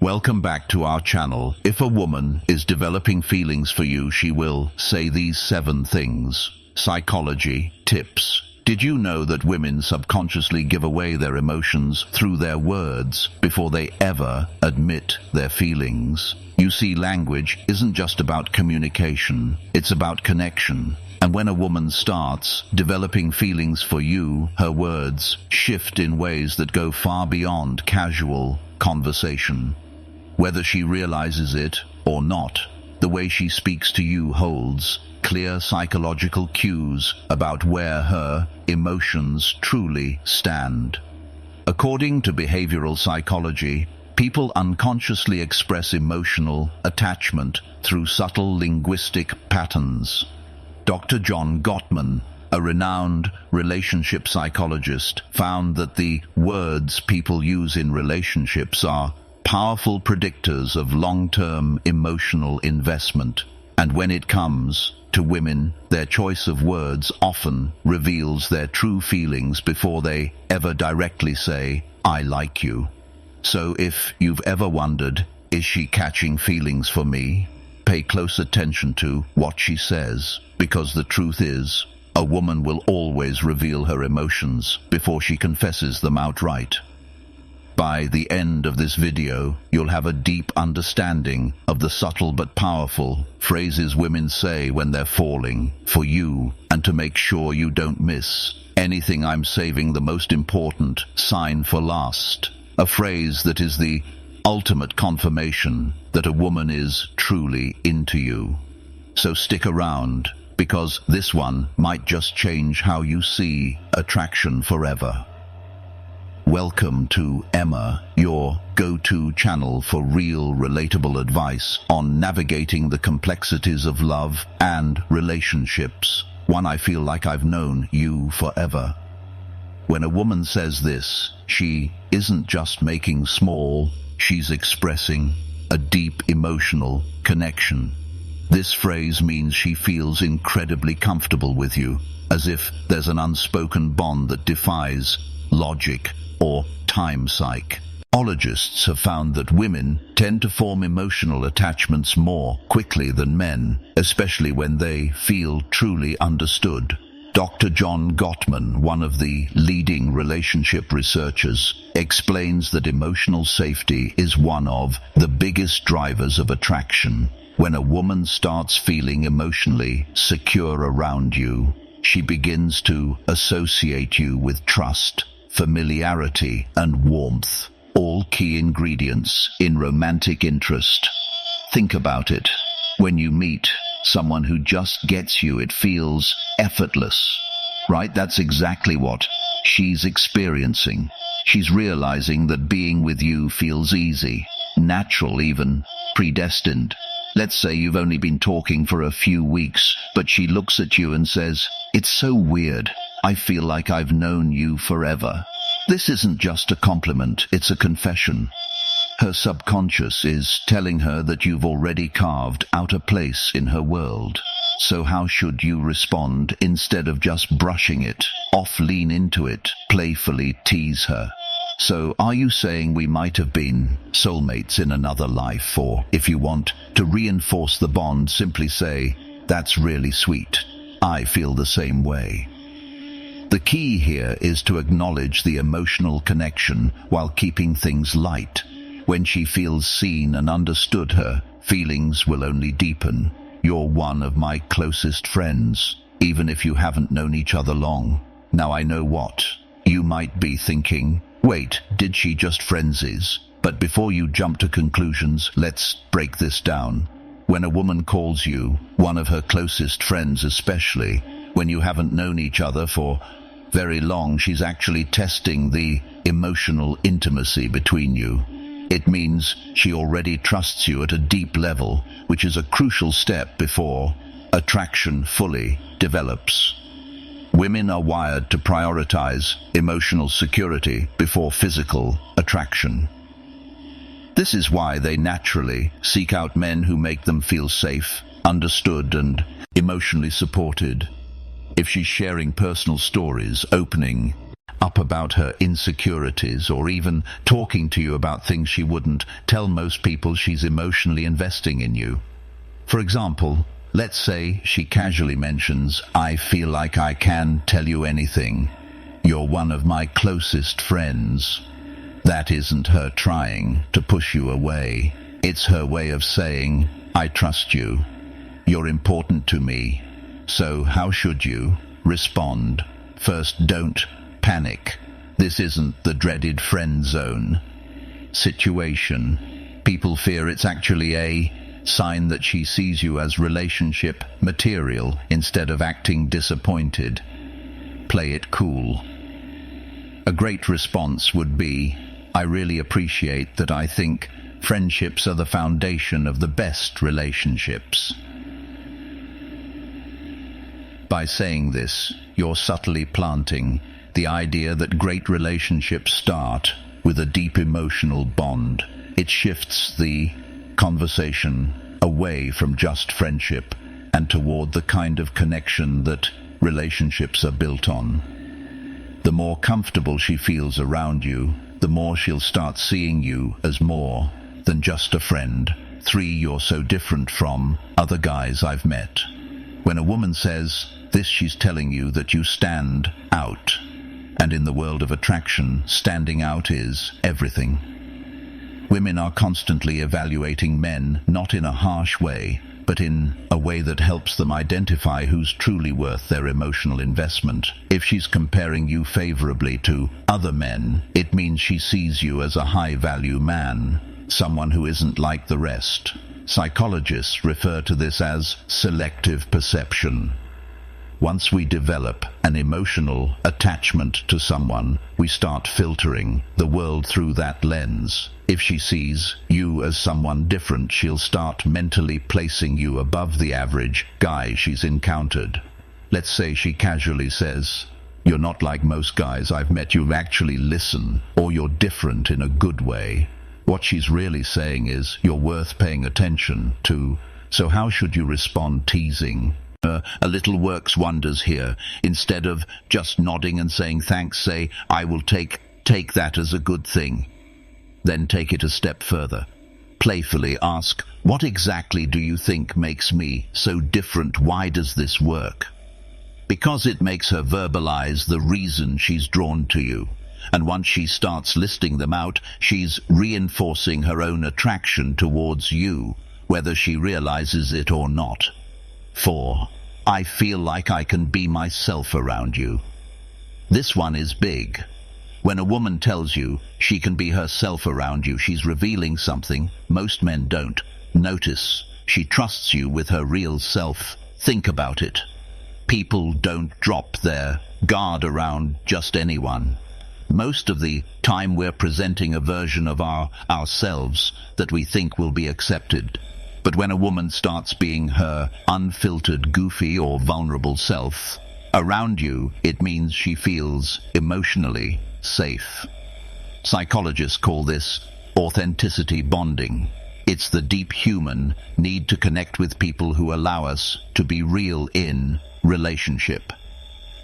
Welcome back to our channel. If a woman is developing feelings for you, she will say these 7 things. Psychology tips. Did you know that women subconsciously give away their emotions through their words before they ever admit their feelings? You see, language isn't just about communication, it's about connection. And when a woman starts developing feelings for you, her words shift in ways that go far beyond casual conversation. Whether she realizes it or not, the way she speaks to you holds clear psychological cues about where her emotions truly stand. According to behavioral psychology, people unconsciously express emotional attachment through subtle linguistic patterns. Dr. John Gottman, a renowned relationship psychologist, found that the words people use in relationships are powerful predictors of long-term emotional investment. And when it comes to women, their choice of words often reveals their true feelings before they ever directly say, "I like you." So if you've ever wondered, is she catching feelings for me? Pay close attention to what she says, because the truth is, a woman will always reveal her emotions before she confesses them outright. By the end of this video, you'll have a deep understanding of the subtle but powerful phrases women say when they're falling for you, and to make sure you don't miss anything, I'm saving the most important sign for last. A phrase that is the ultimate confirmation that a woman is truly into you. So stick around, because this one might just change how you see attraction forever. Welcome to Emma, your go-to channel for real, relatable advice on navigating the complexities of love and relationships. One I feel like I've known you forever. When a woman says this, she isn't just making small, she's expressing a deep emotional connection. This phrase means she feels incredibly comfortable with you, as if there's an unspoken bond that defies logic or time psych. Psychologists have found that women tend to form emotional attachments more quickly than men, especially when they feel truly understood. Dr. John Gottman, one of the leading relationship researchers, explains that emotional safety is one of the biggest drivers of attraction. When a woman starts feeling emotionally secure around you, she begins to associate you with trust, familiarity, and warmth, all key ingredients in romantic interest. Think about it. When you meet someone who just gets you, it feels effortless, right? That's exactly what she's experiencing. She's realizing that being with you feels easy, natural, even predestined. Let's say you've only been talking for a few weeks, but she looks at you and says, "It's so weird. I feel like I've known you forever." This isn't just a compliment, it's a confession. Her subconscious is telling her that you've already carved out a place in her world. So how should you respond? Instead of just brushing it off, lean into it, playfully tease her. So are you saying we might have been soulmates in another life? Or if you want to reinforce the bond, simply say, "That's really sweet. I feel the same way." The key here is to acknowledge the emotional connection while keeping things light. When she feels seen and understood, her feelings will only deepen. "You're one of my closest friends, even if you haven't known each other long." Now I know what you might be thinking. Wait, did she just frenzies? But before you jump to conclusions, let's break this down. When a woman calls you one of her closest friends, especially when you haven't known each other for very long, she's actually testing the emotional intimacy between you. It means she already trusts you at a deep level, which is a crucial step before attraction fully develops. Women are wired to prioritize emotional security before physical attraction. This is why they naturally seek out men who make them feel safe, understood, and emotionally supported. If she's sharing personal stories, opening up about her insecurities, or even talking to you about things she wouldn't tell most people. She's emotionally investing in you. For example, let's say she casually mentions, "I feel like I can tell you anything. You're one of my closest friends." That isn't her trying to push you away. It's her way of saying, "I trust you. You're important to me." So how should you respond? First, don't panic. This isn't the dreaded friend zone situation. People fear it's actually a sign that she sees you as relationship material instead of acting disappointed. Play it cool. A great response would be, "I really appreciate that. I think friendships are the foundation of the best relationships." By saying this, you're subtly planting the idea that great relationships start with a deep emotional bond. It shifts the conversation away from just friendship and toward the kind of connection that relationships are built on. The more comfortable she feels around you, the more she'll start seeing you as more than just a friend. 3. You're so different from other guys I've met. When a woman says this, she's telling you that you stand out. And in the world of attraction, standing out is everything. Women are constantly evaluating men, not in a harsh way, but in a way that helps them identify who's truly worth their emotional investment. If she's comparing you favorably to other men, it means she sees you as a high-value man, someone who isn't like the rest. Psychologists refer to this as selective perception. Once we develop an emotional attachment to someone, we start filtering the world through that lens. If she sees you as someone different, she'll start mentally placing you above the average guy she's encountered. Let's say she casually says, "You're not like most guys I've met. You actually listen," or "You're different in a good way." What she's really saying is, "You're worth paying attention to." So how should you respond? Teasing a little works wonders here. Instead of just nodding and saying thanks, say, "I will take that as a good thing." Then take it a step further. Playfully ask, "What exactly do you think makes me so different? Why does this work?" Because it makes her verbalize the reason she's drawn to you. And once she starts listing them out, she's reinforcing her own attraction towards you, whether she realizes it or not. 4. I feel like I can be myself around you. This one is big. When a woman tells you she can be herself around you, she's revealing something most men don't notice. She trusts you with her real self. Think about it. People don't drop their guard around just anyone. Most of the time we're presenting a version of ourselves that we think will be accepted. But when a woman starts being her unfiltered, goofy or vulnerable self around you, it means she feels emotionally safe. Psychologists call this authenticity bonding. It's the deep human need to connect with people who allow us to be real in relationship.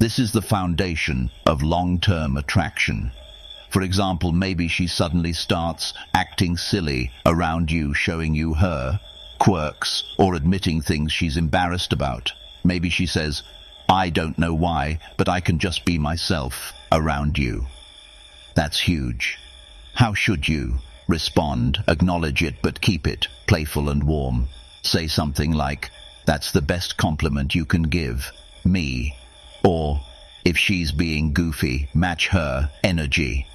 This is the foundation of long-term attraction. For example, maybe she suddenly starts acting silly around you, showing you her quirks or admitting things she's embarrassed about. Maybe she says, "I don't know why, but I can just be myself around you." That's huge. How should you respond? Acknowledge it, but keep it playful and warm. Say something like, "That's the best compliment you can give me." Or, if she's being goofy, match her energy.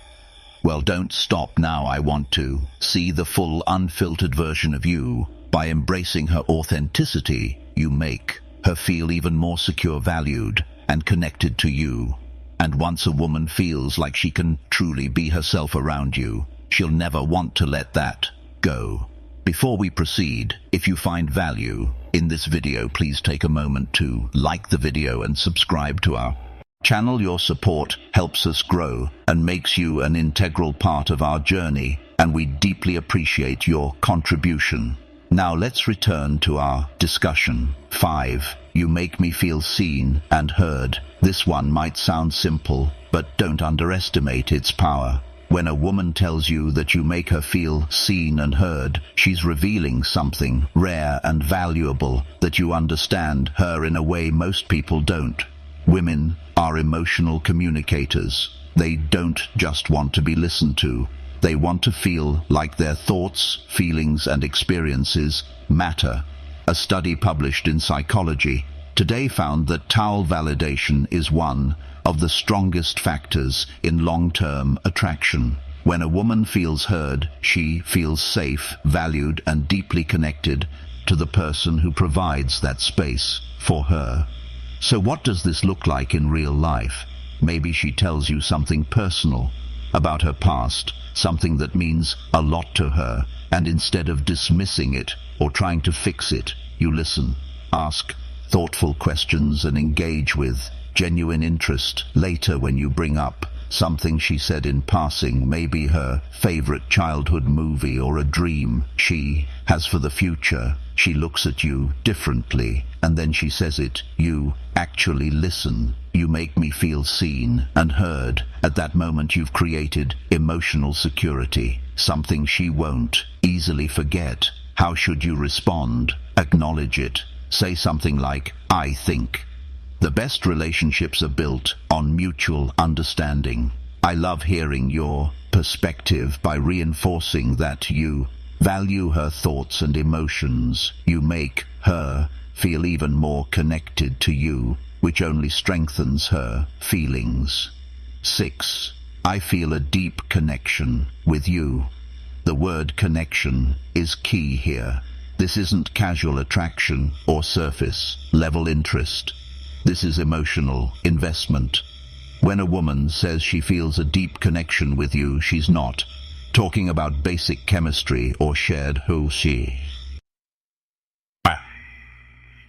"Well, don't stop now, I want to see the full unfiltered version of you." By embracing her authenticity, you make her feel even more secure, valued, and connected to you. And once a woman feels like she can truly be herself around you, she'll never want to let that go. Before we proceed, if you find value in this video, please take a moment to like the video and subscribe to our channel. Your support helps us grow and makes you an integral part of our journey, and we deeply appreciate your contribution. Now let's return to our discussion. 5. You make me feel seen and heard. This one might sound simple, but don't underestimate its power. When a woman tells you that you make her feel seen and heard, she's revealing something rare and valuable, that you understand her in a way most people don't. Women are emotional communicators. They don't just want to be listened to. They want to feel like their thoughts, feelings, and experiences matter. A study published in Psychology Today found that towel validation is one of the strongest factors in long-term attraction. When a woman feels heard, she feels safe, valued, and deeply connected to the person who provides that space for her. So what does this look like in real life? Maybe she tells you something personal about her past, something that means a lot to her, and instead of dismissing it or trying to fix it, you listen, ask thoughtful questions, and engage with genuine interest. Later, when you bring up something she said in passing, maybe her favorite childhood movie or a dream she has for the future, she looks at you differently, and then she says it. You actually listen. You make me feel seen and heard. At that moment, you've created emotional security, something she won't easily forget. How should you respond? Acknowledge it. Say something like, I think. The best relationships are built on mutual understanding. I love hearing your perspective. By reinforcing that you value her thoughts and emotions, you make her feel even more connected to you, which only strengthens her feelings. 6. I feel a deep connection with you. The word connection is key here. This isn't casual attraction or surface-level interest. This is emotional investment. When a woman says she feels a deep connection with you, she's not talking about basic chemistry or shared who she.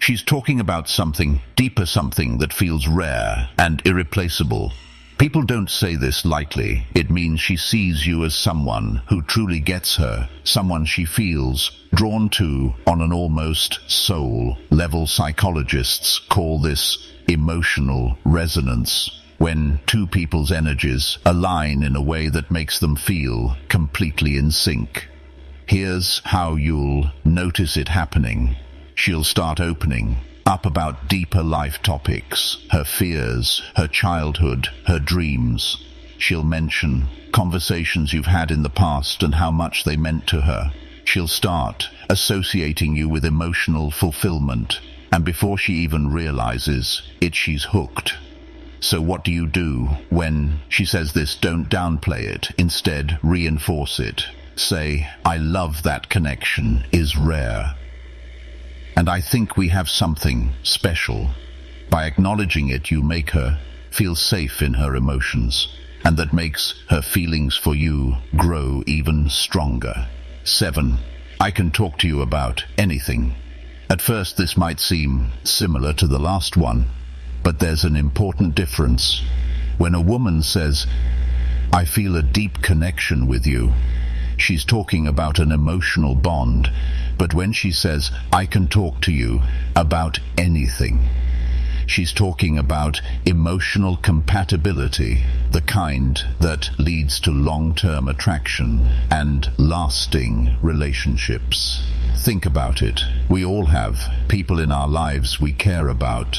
She's talking about something deeper, something that feels rare and irreplaceable. People don't say this lightly. It means she sees you as someone who truly gets her, someone she feels drawn to on an almost soul level. Psychologists call this emotional resonance, when two people's energies align in a way that makes them feel completely in sync. Here's how you'll notice it happening. She'll start opening up about deeper life topics, her fears, her childhood, her dreams. She'll mention conversations you've had in the past and how much they meant to her. She'll start associating you with emotional fulfillment, and before she even realizes it, she's hooked. So what do you do when she says this? Don't downplay it. Instead, reinforce it. Say, I love that connection is rare. And I think we have something special. By acknowledging it, you make her feel safe in her emotions, and that makes her feelings for you grow even stronger. 7. I can talk to you about anything. At first, this might seem similar to the last one, but there's an important difference. When a woman says, I feel a deep connection with you, she's talking about an emotional bond. But when she says, I can talk to you about anything, she's talking about emotional compatibility, the kind that leads to long-term attraction and lasting relationships. Think about it. We all have people in our lives we care about.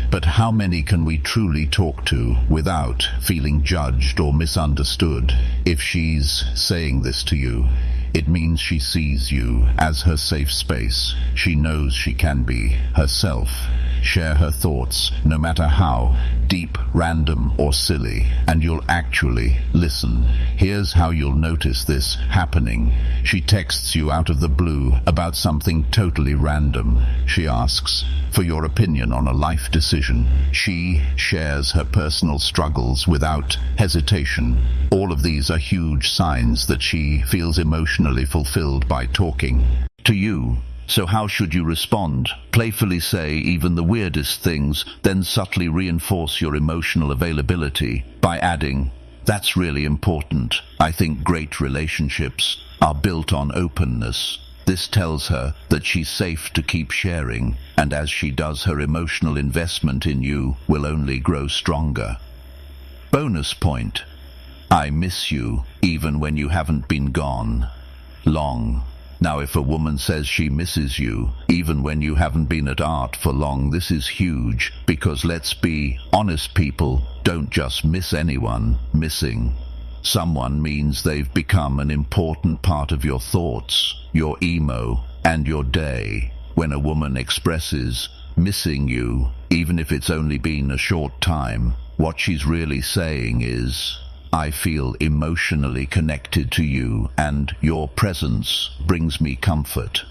But how many can we truly talk to without feeling judged or misunderstood? If she's saying this to you, it means she sees you as her safe space. She knows she can be herself, share her thoughts, no matter how deep, random, or silly, and you'll actually listen. Here's how you'll notice this happening. She texts you out of the blue about something totally random. She asks for your opinion on a life decision. She shares her personal struggles without hesitation. All of these are huge signs that she feels emotionally fulfilled by talking to you. So how should you respond? Playfully say even the weirdest things, then subtly reinforce your emotional availability by adding, that's really important. I think great relationships are built on openness. This tells her that she's safe to keep sharing, and as she does, her emotional investment in you will only grow stronger. Bonus point: I miss you even when you haven't been gone long. Now, if a woman says she misses you even when you haven't been at art for long, this is huge, because let's be honest, people don't just miss anyone. Missing someone means they've become an important part of your thoughts, your emo, and your day. When a woman expresses missing you, even if it's only been a short time, what she's really saying is, I feel emotionally connected to you, and your presence brings me comfort.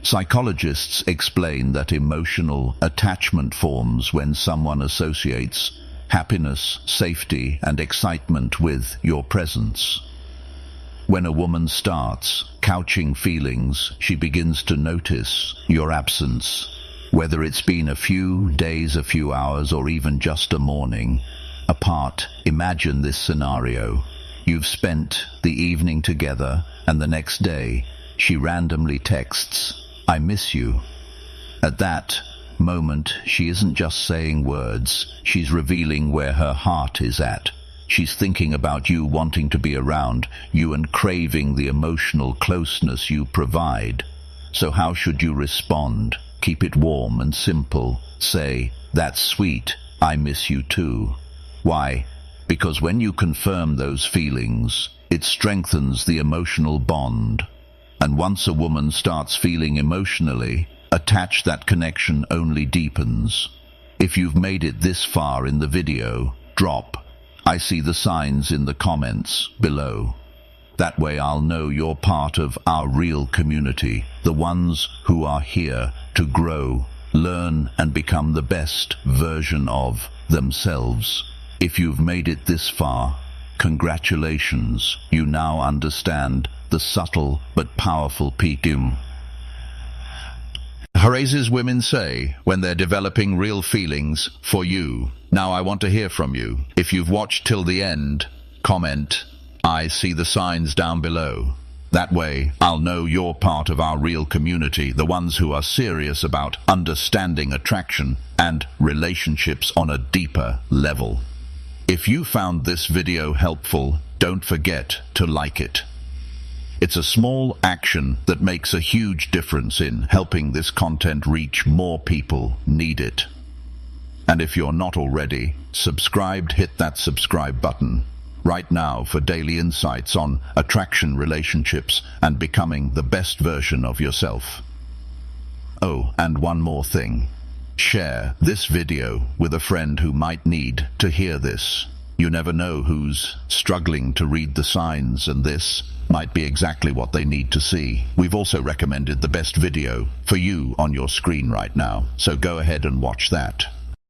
Psychologists explain that emotional attachment forms when someone associates happiness, safety, and excitement with your presence. When a woman starts couching feelings, she begins to notice your absence. Whether it's been a few days, a few hours, or even just a morning apart. Imagine this scenario. You've spent the evening together, and the next day she randomly texts, I miss you. At that moment, she isn't just saying words, she's revealing where her heart is at. She's thinking about you, wanting to be around you, and craving the emotional closeness you provide. So how should you respond? Keep it warm and simple. Say, that's sweet, I miss you too. Why? Because when you confirm those feelings, it strengthens the emotional bond. And once a woman starts feeling emotionally attached, that connection only deepens. If you've made it this far in the video, drop I see the signs in the comments below. That way I'll know you're part of our real community, the ones who are here to grow, learn, and become the best version of themselves. If you've made it this far, congratulations. You now understand the subtle but powerful PQM. Phrases women say when they're developing real feelings for you. Now I want to hear from you. If you've watched till the end, comment, I see the signs down below. That way I'll know you're part of our real community, the ones who are serious about understanding attraction and relationships on a deeper level. If you found this video helpful, don't forget to like it. It's a small action that makes a huge difference in helping this content reach more people need it. And if you're not already subscribed, hit that subscribe button right now for daily insights on attraction, relationships, and becoming the best version of yourself. Oh, and one more thing. Share this video with a friend who might need to hear this. You never know who's struggling to read the signs, and this might be exactly what they need to see. We've also recommended the best video for you on your screen right now, so go ahead and watch that.